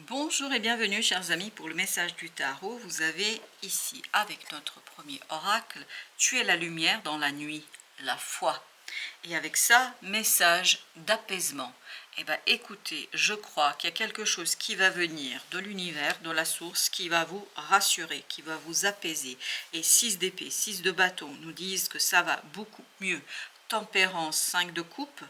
Bonjour et bienvenue chers amis pour le message du tarot. Vous avez ici avec notre premier oracle, tu es la lumière dans la nuit, la foi. Et avec ça, message d'apaisement. Eh bien écoutez, je crois qu'il y a quelque chose qui va venir de l'univers, de la source, qui va vous rassurer, qui va vous apaiser. Et 6 d'épée, 6 de bâton nous disent que ça va beaucoup mieux. Tempérance, 5 de coupe.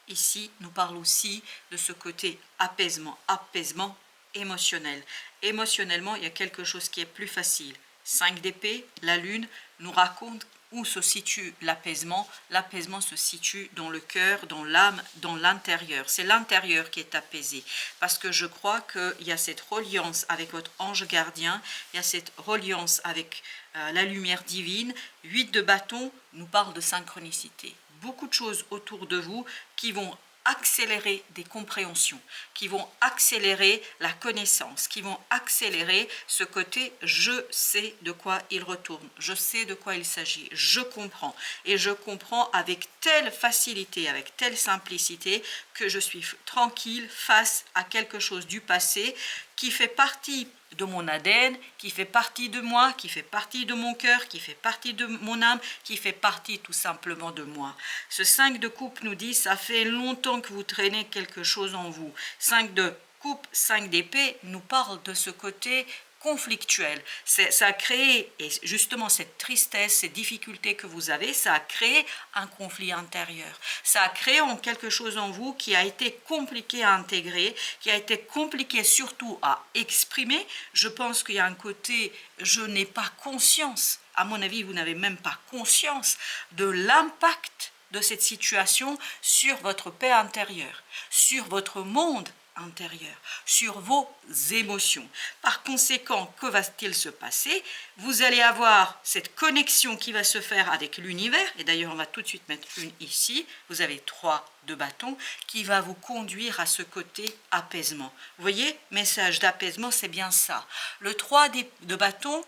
Ici, nous parlons aussi de ce côté apaisement, apaisement émotionnel. Émotionnellement, il y a quelque chose qui est plus facile. 5 d'épée, la lune nous raconte où se situe l'apaisement. L'apaisement se situe dans le cœur, dans l'âme, dans l'intérieur. C'est l'intérieur qui est apaisé. Parce que je crois qu'il y a cette reliance avec votre ange gardien, il y a cette reliance avec la lumière divine. 8 de bâton nous parle de synchronicité. Beaucoup de choses autour de vous qui vont accélérer des compréhensions, qui vont accélérer la connaissance, qui vont accélérer ce côté « je sais de quoi il retourne, je sais de quoi il s'agit, je comprends ». Et je comprends avec telle facilité, avec telle simplicité que je suis tranquille face à quelque chose du passé qui fait partie de mon ADN, qui fait partie de moi, qui fait partie de mon cœur, qui fait partie de mon âme, qui fait partie tout simplement de moi. Ce 5 de coupe nous dit, ça fait longtemps que vous traînez quelque chose en vous. 5 de coupe, 5 d'épée nous parle de ce côté conflictuel. Ça a créé, et justement cette tristesse, ces difficultés que vous avez, ça a créé un conflit intérieur. Ça a créé quelque chose en vous qui a été compliqué à intégrer, qui a été compliqué surtout à exprimer. Je pense qu'il y a un côté, je n'ai pas conscience, à mon avis, vous n'avez même pas conscience de l'impact de cette situation sur votre paix intérieure, sur votre monde intérieur, sur vos émotions. Par conséquent, que va-t-il se passer? Vous allez avoir cette connexion qui va se faire avec l'univers, et d'ailleurs on va tout de suite mettre une ici, vous avez 3 de bâton, qui va vous conduire à ce côté apaisement. Vous voyez, message d'apaisement, c'est bien ça. Le 3 de bâton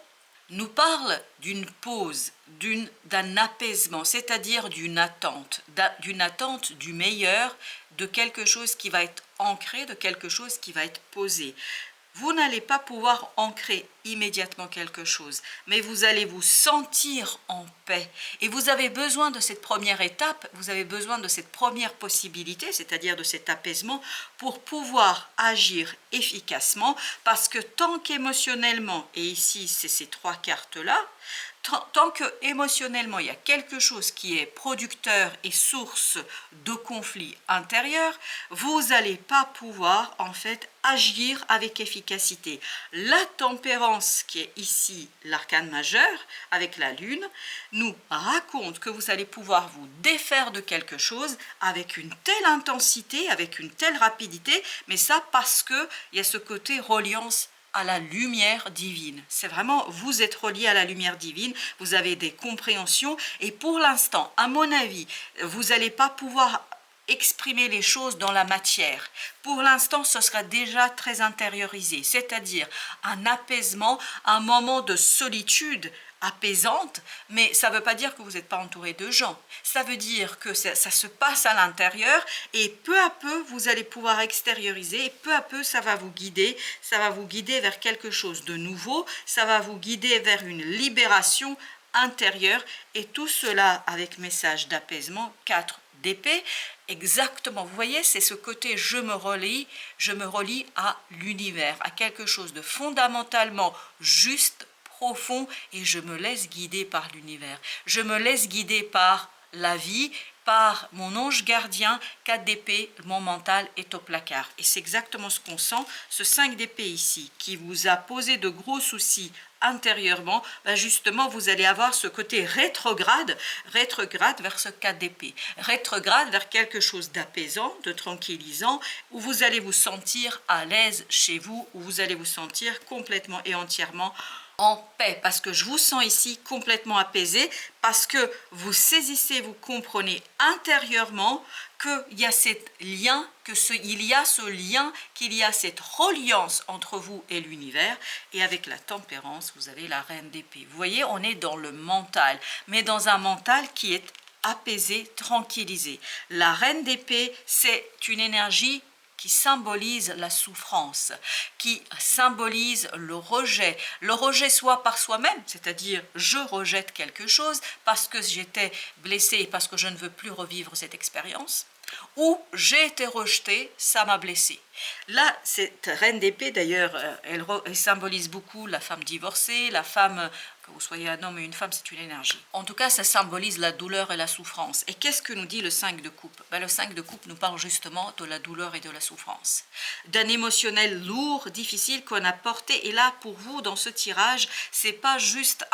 nous parle d'une pause, d'un apaisement, c'est-à-dire d'une attente du meilleur, de quelque chose qui va être ancré, de quelque chose qui va être posé. Vous n'allez pas pouvoir ancrer immédiatement quelque chose, mais vous allez vous sentir en paix. Et vous avez besoin de cette première étape, vous avez besoin de cette première possibilité, c'est-à-dire de cet apaisement, pour pouvoir agir efficacement, parce que tant qu'émotionnellement, et ici c'est ces 3 cartes-là, tant que émotionnellement il y a quelque chose qui est producteur et source de conflits intérieurs, vous n'allez pas pouvoir en fait agir avec efficacité. La tempérance qui est ici l'arcane majeur avec la lune nous raconte que vous allez pouvoir vous défaire de quelque chose avec une telle intensité, avec une telle rapidité, mais ça parce qu'il y a ce côté reliance à la lumière divine. C'est vraiment, vous êtes relié à la lumière divine, vous avez des compréhensions et pour l'instant, à mon avis, vous n'allez pas pouvoir exprimer les choses dans la matière. Pour l'instant, ce sera déjà très intériorisé, c'est-à-dire un apaisement, un moment de solitude apaisante, mais ça ne veut pas dire que vous n'êtes pas entouré de gens. Ça veut dire que ça se passe à l'intérieur et peu à peu, vous allez pouvoir extérioriser et peu à peu, ça va vous guider vers quelque chose de nouveau, ça va vous guider vers une libération intérieure et tout cela avec message d'apaisement, 4 d'épée, exactement, vous voyez, c'est ce côté je me relie à l'univers, à quelque chose de fondamentalement juste, profond, et je me laisse guider par l'univers, je me laisse guider par la vie, par mon ange gardien. 4 d'épée, mon mental est au placard. Et c'est exactement ce qu'on sent, ce 5 d'épée ici, qui vous a posé de gros soucis intérieurement, ben justement, vous allez avoir ce côté rétrograde vers ce 4 d'épée, rétrograde vers quelque chose d'apaisant, de tranquillisant, où vous allez vous sentir à l'aise chez vous, où vous allez vous sentir complètement et entièrement en paix, parce que je vous sens ici complètement apaisé, parce que vous saisissez, vous comprenez intérieurement qu'il y a ce lien, qu'il y a cette reliance entre vous et l'univers. Et avec la tempérance, vous avez la reine d'épée. Vous voyez, on est dans le mental, mais dans un mental qui est apaisé, tranquillisé. La reine d'épée, c'est une énergie qui symbolise la souffrance, qui symbolise le rejet soit par soi-même, c'est-à-dire je rejette quelque chose parce que j'étais blessé et parce que je ne veux plus revivre cette expérience, ou j'ai été rejeté, ça m'a blessé. Là, cette reine d'épée, d'ailleurs, elle symbolise beaucoup la femme divorcée, la femme, que vous soyez un homme et une femme, c'est une énergie. En tout cas, ça symbolise la douleur et la souffrance. Et qu'est-ce que nous dit le 5 de coupe? Le 5 de coupe nous parle justement de la douleur et de la souffrance. D'un émotionnel lourd, difficile qu'on a porté. Et là, pour vous, dans ce tirage, c'est pas juste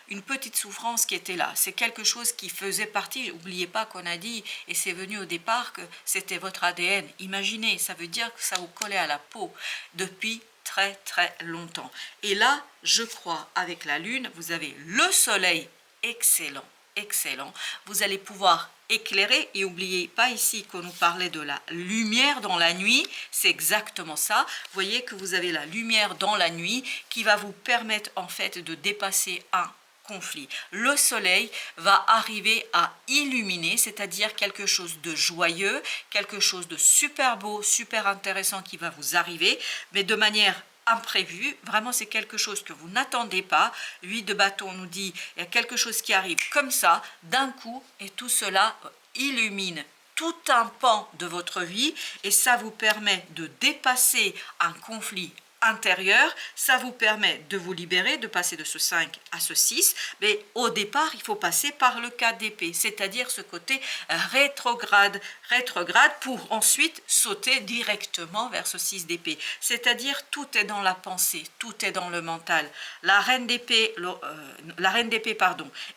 une petite souffrance qui était là. C'est quelque chose qui faisait partie. N'oubliez pas qu'on a dit, et c'est venu au départ, que c'était votre ADN. Imaginez, ça veut dire que ça vous collait à la peau depuis très très longtemps. Et là, je crois, avec la lune, vous avez le soleil, excellent, excellent. Vous allez pouvoir éclairer, et n'oubliez pas ici qu'on nous parlait de la lumière dans la nuit, c'est exactement ça. Vous voyez que vous avez la lumière dans la nuit qui va vous permettre en fait de dépasser un conflit. Le soleil va arriver à illuminer, c'est-à-dire quelque chose de joyeux, quelque chose de super beau, super intéressant qui va vous arriver, mais de manière imprévue. Vraiment, c'est quelque chose que vous n'attendez pas. 8 de bâton nous dit, il y a quelque chose qui arrive comme ça, d'un coup, et tout cela illumine tout un pan de votre vie, et ça vous permet de dépasser un conflit intérieur, ça vous permet de vous libérer, de passer de ce 5 à ce 6, mais au départ, il faut passer par le 4 d'épée, c'est-à-dire ce côté rétrograde pour ensuite sauter directement vers ce 6 d'épée, c'est-à-dire tout est dans la pensée, tout est dans le mental. La reine d'épée,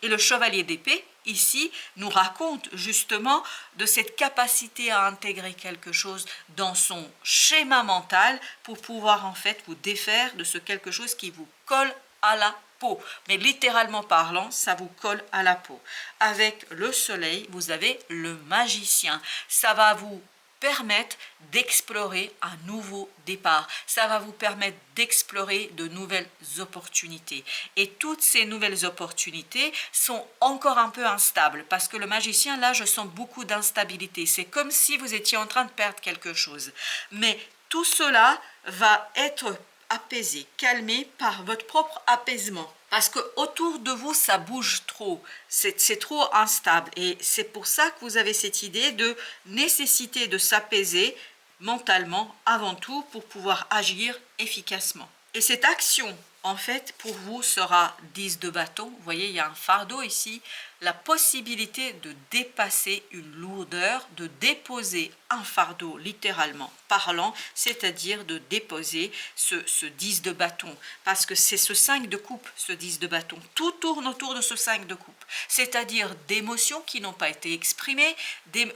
et le chevalier d'épée, ici, nous raconte justement de cette capacité à intégrer quelque chose dans son schéma mental pour pouvoir en fait vous défaire de ce quelque chose qui vous colle à la peau. Mais littéralement parlant, ça vous colle à la peau. Avec le soleil, vous avez le magicien. Ça va vous permettre d'explorer un nouveau départ. Ça va vous permettre d'explorer de nouvelles opportunités. Et toutes ces nouvelles opportunités sont encore un peu instables parce que le magicien, là, je sens beaucoup d'instabilité. C'est comme si vous étiez en train de perdre quelque chose. Mais tout cela va être apaisé, calmé par votre propre apaisement. Parce que autour de vous, ça bouge trop, c'est trop instable. Et c'est pour ça que vous avez cette idée de nécessité de s'apaiser mentalement avant tout pour pouvoir agir efficacement. Et cette action, en fait, pour vous sera 10 de bâton. Vous voyez, il y a un fardeau ici. La possibilité de dépasser une lourdeur, de déposer un fardeau, littéralement parlant, c'est-à-dire de déposer ce 10 de bâton. Parce que c'est ce 5 de coupe, ce 10 de bâton. Tout tourne autour de ce 5 de coupe. C'est-à-dire d'émotions qui n'ont pas été exprimées,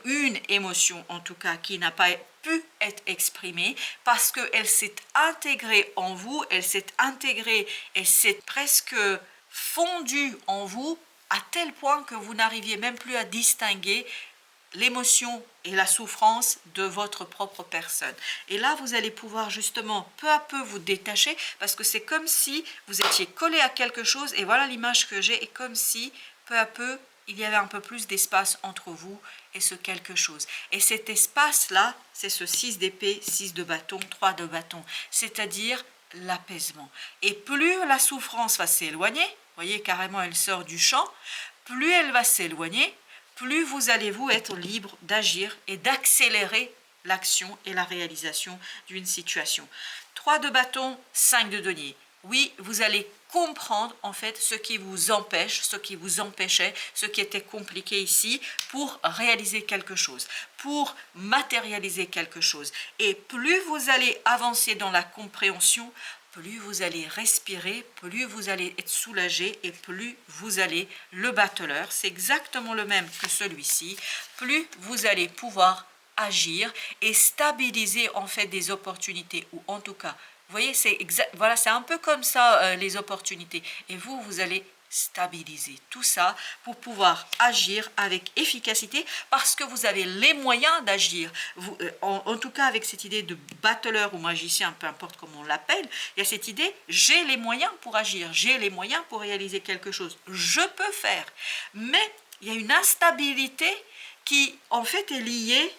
une émotion en tout cas qui n'a pas pu être exprimée parce qu'elle s'est intégrée en vous, elle s'est intégrée, elle s'est presque fondue en vous à tel point que vous n'arriviez même plus à distinguer l'émotion et la souffrance de votre propre personne. Et là, vous allez pouvoir justement peu à peu vous détacher parce que c'est comme si vous étiez collé à quelque chose et voilà l'image que j'ai, et comme si peu à peu il y avait un peu plus d'espace entre vous et ce quelque chose. Et cet espace-là, c'est ce 6 d'épée, 6 de bâton, 3 de bâton, c'est-à-dire l'apaisement. Et plus la souffrance va s'éloigner, vous voyez carrément elle sort du champ, plus elle va s'éloigner, plus vous allez vous être libre d'agir et d'accélérer l'action et la réalisation d'une situation. 3 de bâton, 5 de denier. Oui, vous allez comprendre en fait ce qui vous empêche, ce qui vous empêchait, ce qui était compliqué ici pour réaliser quelque chose, pour matérialiser quelque chose. Et plus vous allez avancer dans la compréhension, plus vous allez respirer, plus vous allez être soulagé et plus vous allez, le battleur, c'est exactement le même que celui-ci, plus vous allez pouvoir agir et stabiliser en fait des opportunités, ou en tout cas, vous voyez, c'est voilà, c'est un peu comme ça les opportunités. Et vous, vous allez stabiliser tout ça pour pouvoir agir avec efficacité parce que vous avez les moyens d'agir. En tout cas, avec cette idée de battleur ou magicien, peu importe comment on l'appelle, il y a cette idée, j'ai les moyens pour agir, j'ai les moyens pour réaliser quelque chose. Je peux faire. Mais il y a une instabilité qui, en fait, est liée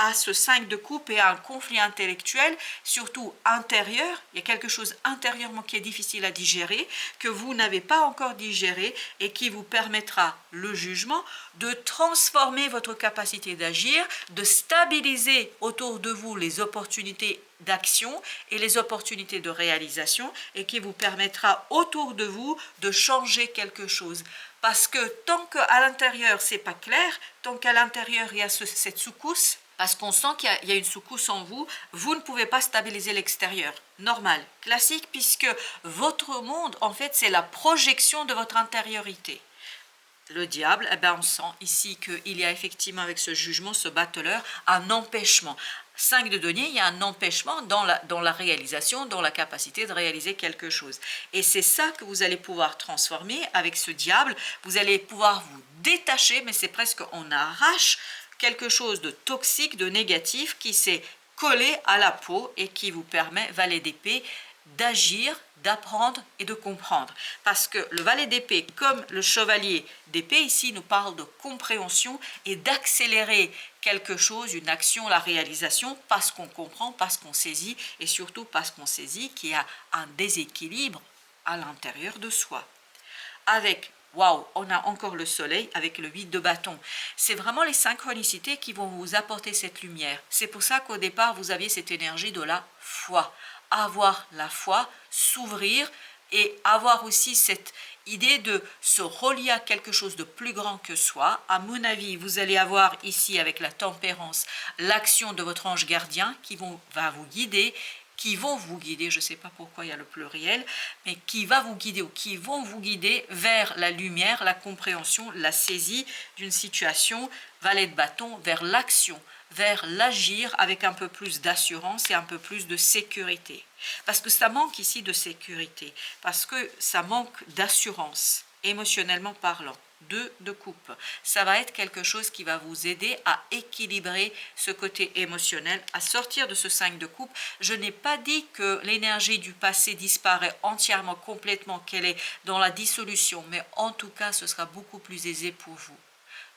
à ce 5 de coupe et à un conflit intellectuel, surtout intérieur. Il y a quelque chose intérieurement qui est difficile à digérer, que vous n'avez pas encore digéré et qui vous permettra, le jugement, de transformer votre capacité d'agir, de stabiliser autour de vous les opportunités d'action et les opportunités de réalisation et qui vous permettra autour de vous de changer quelque chose. Parce que tant qu'à l'intérieur c'est pas clair, tant qu'à l'intérieur il y a cette secousse, parce qu'on sent qu'il y a une secousse en vous, vous ne pouvez pas stabiliser l'extérieur. Normal, classique, puisque votre monde, en fait, c'est la projection de votre intériorité. Le diable, eh ben on sent ici qu'il y a effectivement avec ce jugement, ce battleur, un empêchement. 5 de denier, il y a un empêchement dans la réalisation, dans la capacité de réaliser quelque chose. Et c'est ça que vous allez pouvoir transformer avec ce diable. Vous allez pouvoir vous détacher, mais c'est presque on arrache quelque chose de toxique, de négatif qui s'est collé à la peau et qui vous permet, valet d'épée, d'agir, d'apprendre et de comprendre. Parce que le valet d'épée, comme le chevalier d'épée, ici nous parle de compréhension et d'accélérer quelque chose, une action, la réalisation, parce qu'on comprend, parce qu'on saisit et surtout parce qu'on saisit qu'il y a un déséquilibre à l'intérieur de soi. Avec waouh, on a encore le soleil avec le 8 de bâton. C'est vraiment les synchronicités qui vont vous apporter cette lumière. C'est pour ça qu'au départ, vous aviez cette énergie de la foi. Avoir la foi, s'ouvrir et avoir aussi cette idée de se relier à quelque chose de plus grand que soi. À mon avis, vous allez avoir ici avec la tempérance l'action de votre ange gardien qui va vous guider, qui vont vous guider, je ne sais pas pourquoi il y a le pluriel, mais qui va vous guider ou qui vont vous guider vers la lumière, la compréhension, la saisie d'une situation, valet de bâton, vers l'action, vers l'agir avec un peu plus d'assurance et un peu plus de sécurité. Parce que ça manque ici de sécurité, parce que ça manque d'assurance, émotionnellement parlant. 2 de coupe. Ça va être quelque chose qui va vous aider à équilibrer ce côté émotionnel, à sortir de ce 5 de coupe. Je n'ai pas dit que l'énergie du passé disparaît entièrement, complètement, qu'elle est dans la dissolution, mais en tout cas, ce sera beaucoup plus aisé pour vous.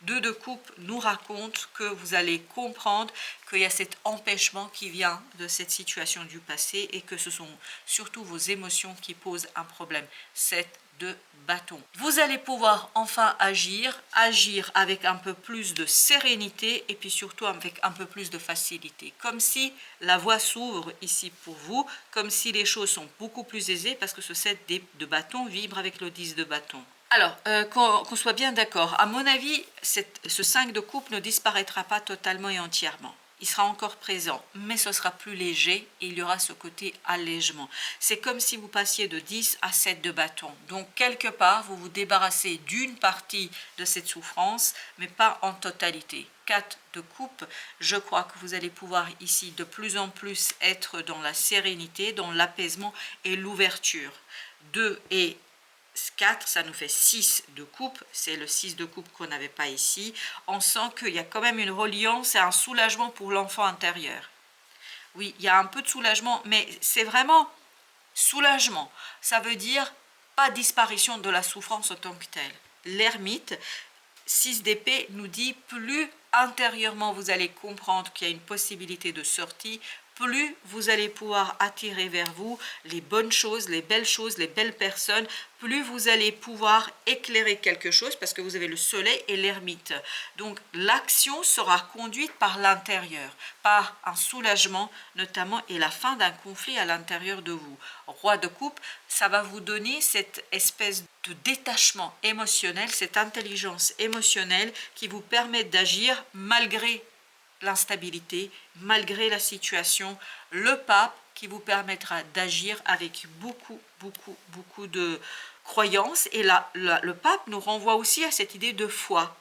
2 de coupe nous raconte que vous allez comprendre qu'il y a cet empêchement qui vient de cette situation du passé et que ce sont surtout vos émotions qui posent un problème. 7 de bâton. Vous allez pouvoir enfin agir avec un peu plus de sérénité et puis surtout avec un peu plus de facilité. Comme si la voie s'ouvre ici pour vous, comme si les choses sont beaucoup plus aisées parce que ce 7 de bâton vibre avec le 10 de bâton. Alors, qu'on soit bien d'accord, à mon avis, ce 5 de coupe ne disparaîtra pas totalement et entièrement. Il sera encore présent, mais ce sera plus léger et il y aura ce côté allègement. C'est comme si vous passiez de 10 à 7 de bâton. Donc, quelque part, vous vous débarrassez d'une partie de cette souffrance, mais pas en totalité. 4 de coupe, je crois que vous allez pouvoir ici de plus en plus être dans la sérénité, dans l'apaisement et l'ouverture. 2 et 4, ça nous fait 6 de coupe, c'est le 6 de coupe qu'on n'avait pas ici. On sent qu'il y a quand même une reliance et un soulagement pour l'enfant intérieur. Oui, il y a un peu de soulagement, mais c'est vraiment soulagement. Ça veut dire pas disparition de la souffrance en tant que telle. L'ermite, 6 d'épée, nous dit plus intérieurement vous allez comprendre qu'il y a une possibilité de sortie, plus vous allez pouvoir attirer vers vous les bonnes choses, les belles personnes, plus vous allez pouvoir éclairer quelque chose parce que vous avez le soleil et l'ermite. Donc l'action sera conduite par l'intérieur, par un soulagement notamment et la fin d'un conflit à l'intérieur de vous. Roi de coupe, ça va vous donner cette espèce de détachement émotionnel, cette intelligence émotionnelle qui vous permet d'agir malgré l'instabilité, malgré la situation, le pape qui vous permettra d'agir avec beaucoup de croyances. Et là, le pape nous renvoie aussi à cette idée de foi.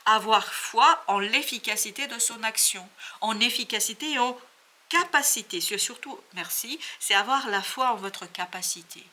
Avoir foi en l'efficacité de son action, en efficacité et en capacité. Surtout, merci, c'est avoir la foi en votre capacité.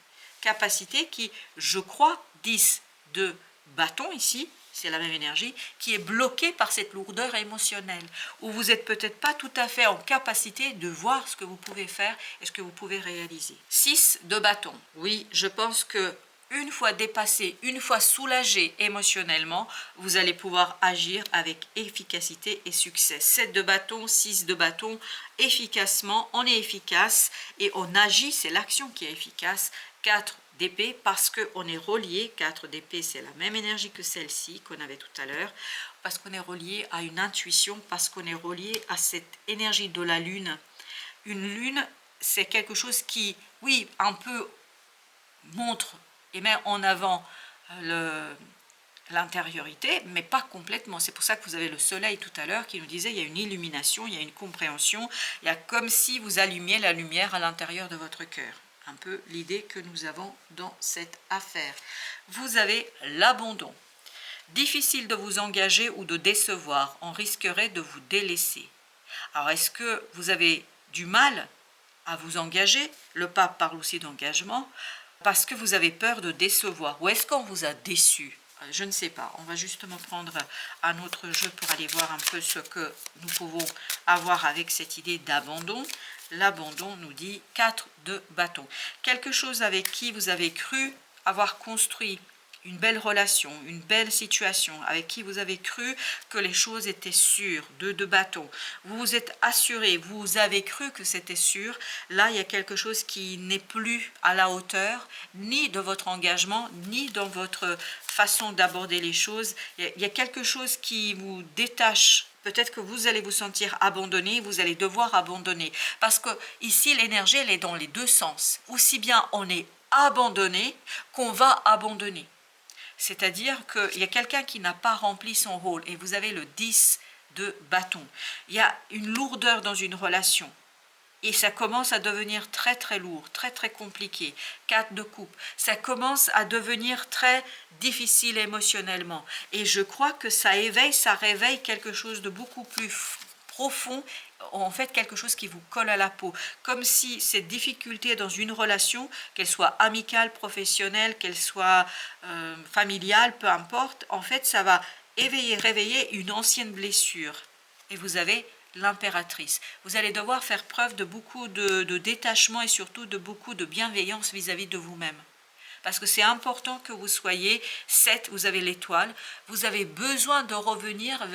Capacité qui, je crois, 10 de bâton ici, c'est la même énergie, qui est bloquée par cette lourdeur émotionnelle, où vous n'êtes peut-être pas tout à fait en capacité de voir ce que vous pouvez faire et ce que vous pouvez réaliser. 6 de bâton. Oui, je pense que une fois dépassé, une fois soulagé émotionnellement, vous allez pouvoir agir avec efficacité et succès. 7 de bâton, 6 de bâton, efficacement, on est efficace et on agit, c'est l'action qui est efficace. 4 d'épée parce qu'on est relié, 4 d'épée c'est la même énergie que celle-ci qu'on avait tout à l'heure, parce qu'on est relié à une intuition, parce qu'on est relié à cette énergie de la lune. Une lune, c'est quelque chose qui, oui, un peu montre et met en avant l'intériorité, mais pas complètement. C'est pour ça que vous avez le soleil tout à l'heure qui nous disait il y a une illumination, il y a une compréhension, il y a comme si vous allumiez la lumière à l'intérieur de votre cœur. Un peu l'idée que nous avons dans cette affaire. Vous avez l'abandon. Difficile de vous engager ou de décevoir, on risquerait de vous délaisser. Alors est-ce que vous avez du mal à vous engager? Le pape parle aussi d'engagement. Parce que vous avez peur de décevoir. Ou est-ce qu'on vous a déçu? Je ne sais pas. On va justement prendre un autre jeu pour aller voir un peu ce que nous pouvons avoir avec cette idée d'abandon. L'abandon nous dit 4 de bâton. Quelque chose avec qui vous avez cru avoir construit une belle relation, une belle situation, avec qui vous avez cru que les choses étaient sûres, 2 de bâton. Vous vous êtes assuré, vous avez cru que c'était sûr. Là, il y a quelque chose qui n'est plus à la hauteur, ni de votre engagement, ni dans votre façon d'aborder les choses. Il y a quelque chose qui vous détache. Peut-être que vous allez vous sentir abandonné, vous allez devoir abandonner. Parce que ici, l'énergie, elle est dans les deux sens. Aussi bien on est abandonné qu'on va abandonner. C'est-à-dire qu'il y a quelqu'un qui n'a pas rempli son rôle et vous avez le 10 de bâton. Il y a une lourdeur dans une relation et ça commence à devenir très très lourd, très très compliqué. 4 de coupe, ça commence à devenir très difficile émotionnellement et je crois que ça réveille quelque chose de beaucoup plus profond, en fait quelque chose qui vous colle à la peau, comme si cette difficulté dans une relation, qu'elle soit amicale, professionnelle, qu'elle soit familiale, peu importe, en fait ça va réveiller une ancienne blessure. Et vous avez l'impératrice. Vous allez devoir faire preuve de beaucoup de détachement et surtout de beaucoup de bienveillance vis-à-vis de vous-même. Parce que c'est important que vous soyez 7, vous avez l'étoile, vous avez besoin de revenir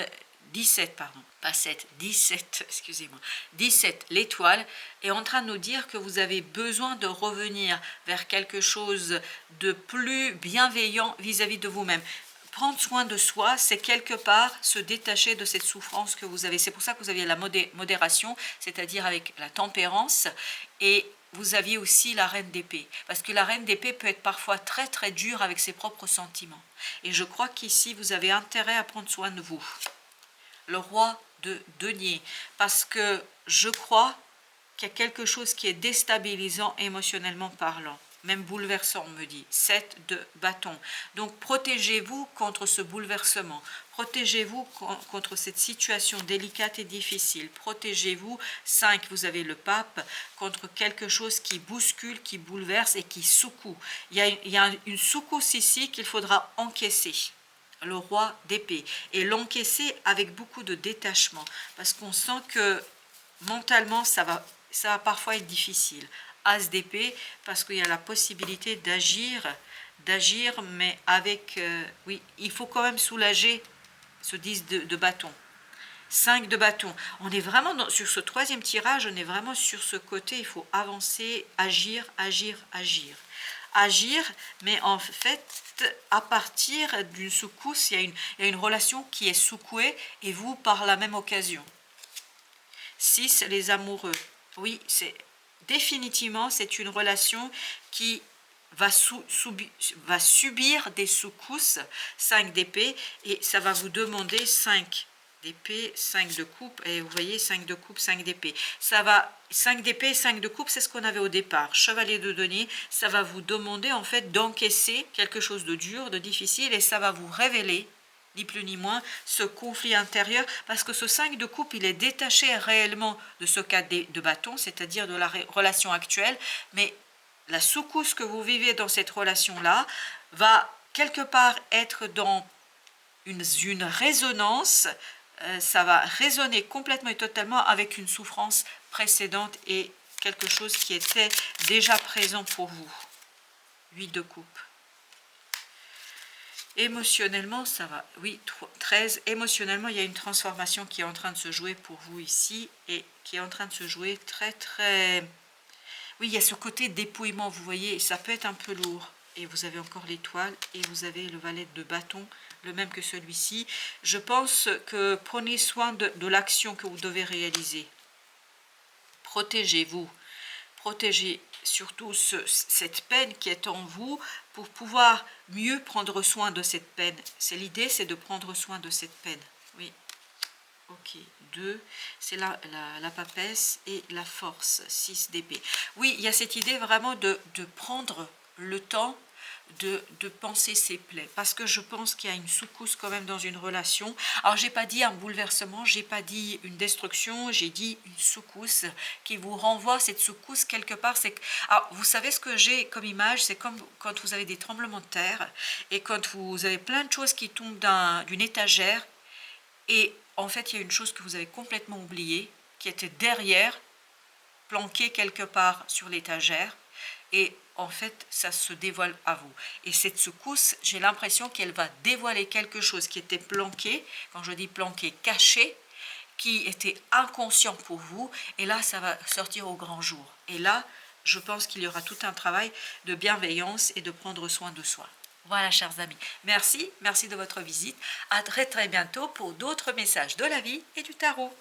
17, pardon, pas 7, 17, excusez-moi, 17, l'étoile, est en train de nous dire que vous avez besoin de revenir vers quelque chose de plus bienveillant vis-à-vis de vous-même. Prendre soin de soi, c'est quelque part se détacher de cette souffrance que vous avez. C'est pour ça que vous aviez la modération, c'est-à-dire avec la tempérance, et vous aviez aussi la reine d'épée. Parce que la reine d'épée peut être parfois très très dure avec ses propres sentiments. Et je crois qu'ici, vous avez intérêt à prendre soin de vous. Le roi de denier, parce que je crois qu'il y a quelque chose qui est déstabilisant émotionnellement parlant, même bouleversant, on me dit. 7 de bâton. Donc protégez-vous contre ce bouleversement, protégez-vous contre cette situation délicate et difficile, protégez-vous. 5, vous avez le pape, contre quelque chose qui bouscule, qui bouleverse et qui secoue. Il y a une secousse ici qu'il faudra encaisser. Le roi d'épée, et l'encaisser avec beaucoup de détachement, parce qu'on sent que mentalement ça va parfois être difficile. As d'épée, parce qu'il y a la possibilité d'agir, mais avec, oui, il faut quand même soulager ce 10 de bâton. 5 de bâton, on est vraiment sur ce troisième tirage, on est vraiment sur ce côté, il faut avancer, agir, mais en fait, à partir d'une secousse, il y a une relation qui est secouée, et vous par la même occasion. 6, les amoureux. Oui, définitivement, c'est une relation qui va subir des secousses. 5 d'épée, et ça va vous demander 5 d'épée, 5 de coupe, et vous voyez 5 de coupe, 5 d'épée. Ça va 5 d'épée, 5 de coupe, c'est ce qu'on avait au départ. Chevalier de denier, ça va vous demander en fait d'encaisser quelque chose de dur, de difficile, et ça va vous révéler, ni plus ni moins, ce conflit intérieur, parce que ce 5 de coupe, il est détaché réellement de ce 4 de bâton, c'est-à-dire de la relation actuelle, mais la secousse que vous vivez dans cette relation-là va quelque part être dans une résonance, ça va résonner complètement et totalement avec une souffrance précédente et quelque chose qui était déjà présent pour vous. 8 de coupe. Émotionnellement, ça va. Oui, 13. Émotionnellement, il y a une transformation qui est en train de se jouer pour vous ici et qui est en train de se jouer très, très... Oui, il y a ce côté dépouillement, vous voyez, ça peut être un peu lourd. Et vous avez encore l'étoile et vous avez le valet de bâton, le même que celui-ci. Je pense que prenez soin de l'action que vous devez réaliser. Protégez-vous. Protégez surtout cette peine qui est en vous pour pouvoir mieux prendre soin de cette peine. C'est l'idée, c'est de prendre soin de cette peine. Oui. Ok, 2, c'est la papesse et la force, 6 d'épée. Oui, il y a cette idée vraiment de prendre le temps de penser ses plaies, parce que je pense qu'il y a une secousse quand même dans une relation. Alors, j'ai pas dit un bouleversement, j'ai pas dit une destruction, j'ai dit une secousse qui vous renvoie, cette secousse quelque part. Alors, vous savez ce que j'ai comme image, c'est comme quand vous avez des tremblements de terre et quand vous avez plein de choses qui tombent d'une étagère. Et en fait, il y a une chose que vous avez complètement oubliée, qui était derrière, planquée quelque part sur l'étagère. Et en fait, ça se dévoile à vous. Et cette secousse, j'ai l'impression qu'elle va dévoiler quelque chose qui était planqué, quand je dis planqué, caché, qui était inconscient pour vous. Et là, ça va sortir au grand jour. Et là, je pense qu'il y aura tout un travail de bienveillance et de prendre soin de soi. Voilà, chers amis. Merci de votre visite. À très très bientôt pour d'autres messages de la vie et du tarot.